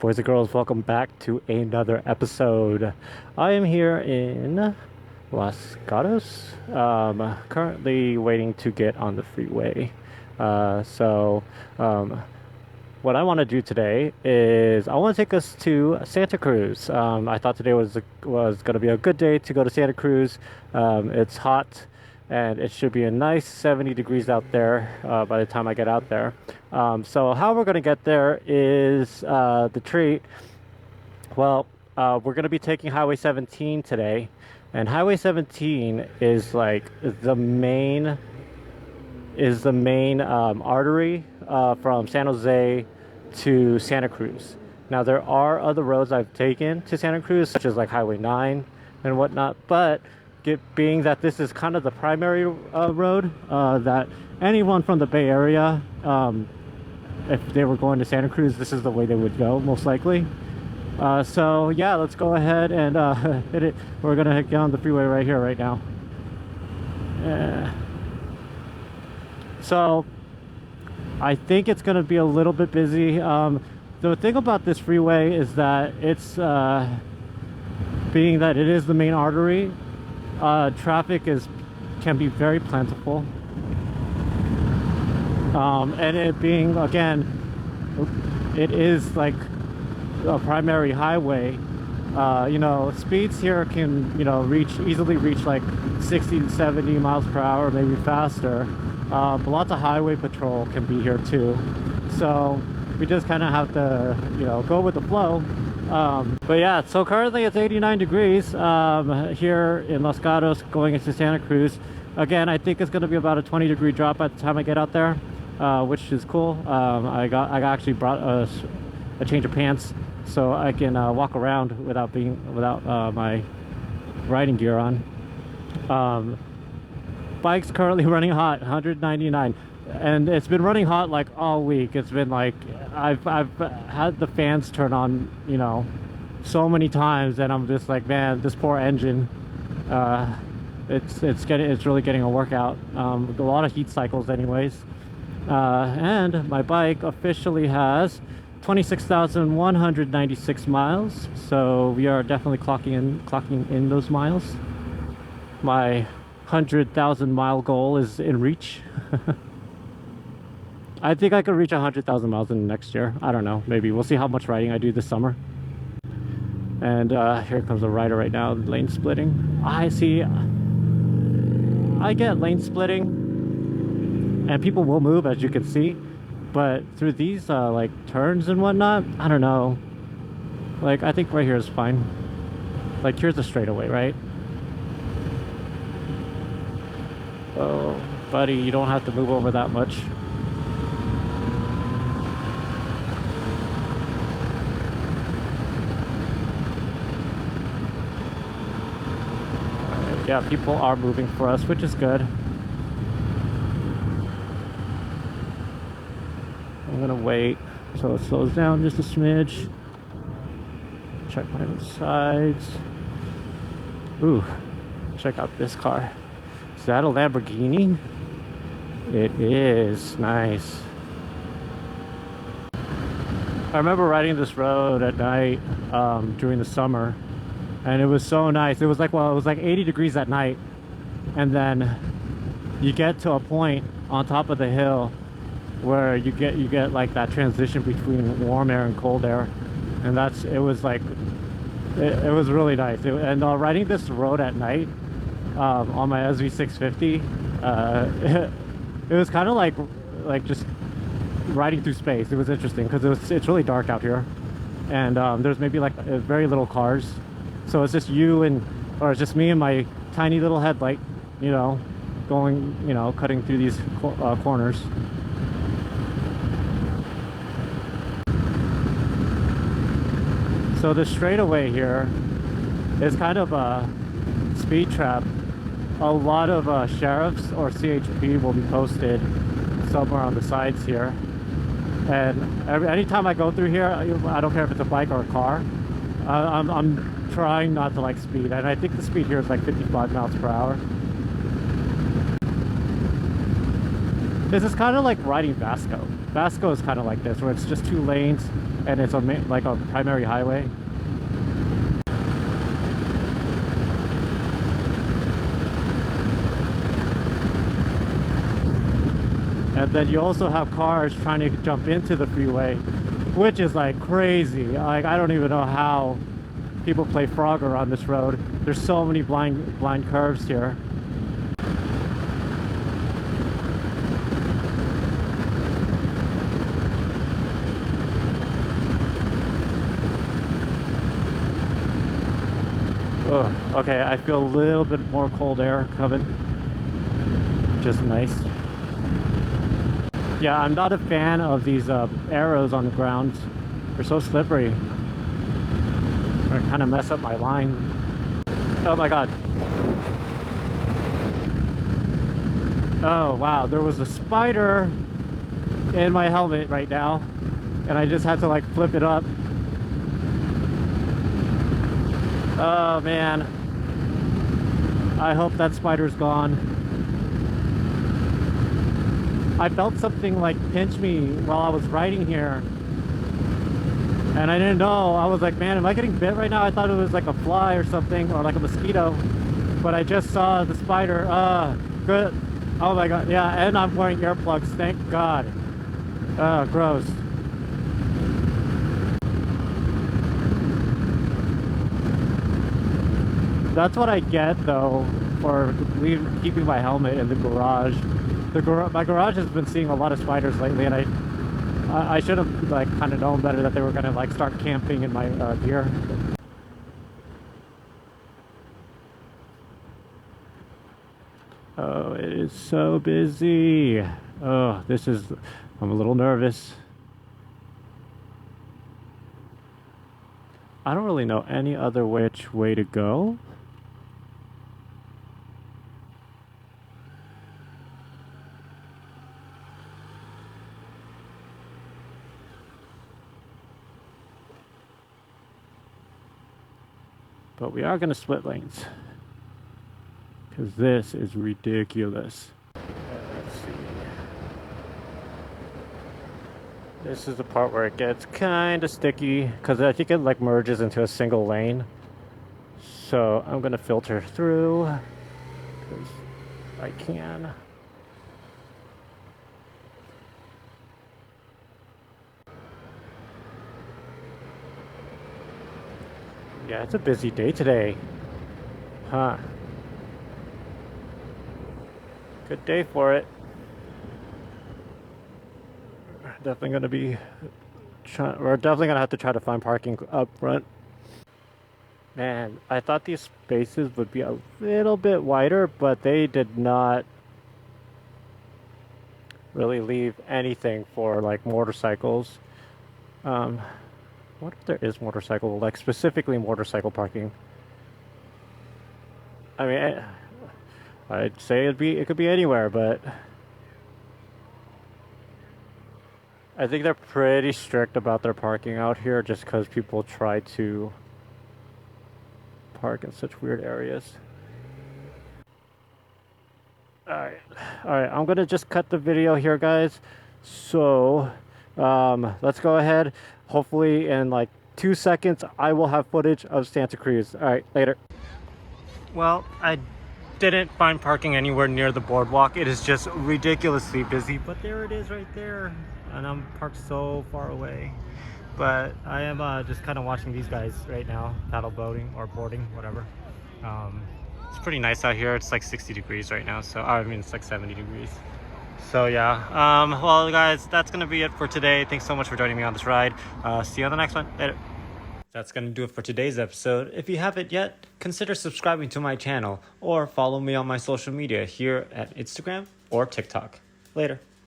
Boys and girls, welcome back to another episode. I am here in Los Gatos, currently waiting to get on the freeway. So, what I want to do today is I want to take us to Santa Cruz. I thought today was going to be a good day to go to Santa Cruz. It's hot and it should be a nice 70 degrees out there by the time I get out there. So how we're going to get there is the treat. Well, we're going to be taking Highway 17 today, and Highway 17 is like the main artery from San Jose to Santa Cruz. Now there are other roads I've taken to Santa Cruz, such as like Highway 9 and whatnot, but being that this is kind of the primary road that anyone from the Bay Area, if they were going to Santa Cruz, this is the way they would go, most likely. So yeah, let's go ahead and hit it. We're gonna get on the freeway right here, right now. So I think it's gonna be a little bit busy. The thing about this freeway is that it's being that it is the main artery, traffic can be very plentiful, and it being, again, it is like a primary highway. Speeds here can easily reach like 60 to 70 miles per hour, maybe faster, but lots of highway patrol can be here too, so we just kind of have to go with the flow. But yeah, so currently it's 89 degrees here in Los Gatos going into Santa Cruz. Again, I think it's going to be about a 20-degree drop by the time I get out there, which is cool. I actually brought a change of pants so I can walk around without my riding gear on. Bike's currently running hot, 199. And it's been running hot like all week. It's been like I've had the fans turn on so many times, and I'm just like, man, this poor engine. It's really getting a workout. A lot of heat cycles anyways. And my bike officially has 26,196 miles, so we are definitely clocking in those miles. My 100,000 mile goal is in reach. I think I could reach 100,000 miles in the next year. I don't know, maybe. We'll see how much riding I do this summer. And here comes a rider right now, lane splitting. I get lane splitting, and people will move, as you can see. But through these like turns and whatnot, I don't know. Like, I think right here is fine. Like, here's a straightaway, right? Oh, buddy, you don't have to move over that much. Yeah, people are moving for us, which is good. I'm gonna wait until it slows down just a smidge. Check my sides. Ooh, check out this car. Is that a Lamborghini? It is. Nice. I remember riding this road at night during the summer, and it was so nice. It was like 80 degrees at night, and then you get to a point on top of the hill where you get like that transition between warm air and cold air, and it was really nice. And riding this road at night on my SV650, it was kind of like just riding through space. It was interesting because it's really dark out here, and there's maybe like very little cars. So it's just it's just me and my tiny little headlight, going, cutting through these corners. So the straightaway here is kind of a speed trap. A lot of sheriffs or CHP will be posted somewhere on the sides here. And anytime I go through here, I don't care if it's a bike or a car, I'm trying not to like speed, and I think the speed here is like 55 miles per hour. This is kind of like riding Vasco. Vasco is kind of like this, where it's just 2 lanes and it's like a primary highway. And then you also have cars trying to jump into the freeway, which is like crazy. Like, I don't even know how people play Frogger on this road. There's so many blind curves here. Oh, okay, I feel a little bit more cold air coming, which is nice. Yeah, I'm not a fan of these arrows on the ground. They're so slippery. They kind of mess up my line. Oh my god. Oh wow, there was a spider in my helmet right now, and I just had to like flip it up. Oh man, I hope that spider's gone. I felt something like pinch me while I was riding here, and I didn't know. I was like, man, am I getting bit right now? I thought it was like a fly or something, or like a mosquito, but I just saw the spider. Good. Oh my god, yeah, and I'm wearing earplugs, thank god. Gross. That's what I get though for keeping my helmet in the garage. My garage has been seeing a lot of spiders lately, and I should have like kind of known better that they were gonna like start camping in my gear. Oh, it is so busy. Oh, I'm a little nervous. I don't really know any other which way to go. But we are going to split lanes, because this is ridiculous. Let's see. This is the part where it gets kind of sticky, because I think it like merges into a single lane. So I'm going to filter through, because I can. Yeah, it's a busy day today. Huh. Good day for it. Definitely gonna be we're definitely gonna have to try to find parking up front. Man, I thought these spaces would be a little bit wider, but they did not really leave anything for like motorcycles. What if there is motorcycle, like specifically motorcycle parking? I mean, I'd say it could be anywhere, but I think they're pretty strict about their parking out here, just because people try to park in such weird areas. Alright, I'm gonna just cut the video here, guys. So, let's go ahead. Hopefully in like 2 seconds, I will have footage of Santa Cruz. Alright, later. Well, I didn't find parking anywhere near the boardwalk. It is just ridiculously busy, but there it is right there. And I'm parked so far away. But I am just kind of watching these guys right now, paddle boating or boarding, whatever. It's pretty nice out here. It's like 60 degrees right now, so I mean it's like 70 degrees. So yeah, well guys, that's gonna be it for today. Thanks so much for joining me on this ride. See you on the next one. Later. That's gonna do it for today's episode. If you haven't yet, consider subscribing to my channel or follow me on my social media here at Instagram or TikTok. Later.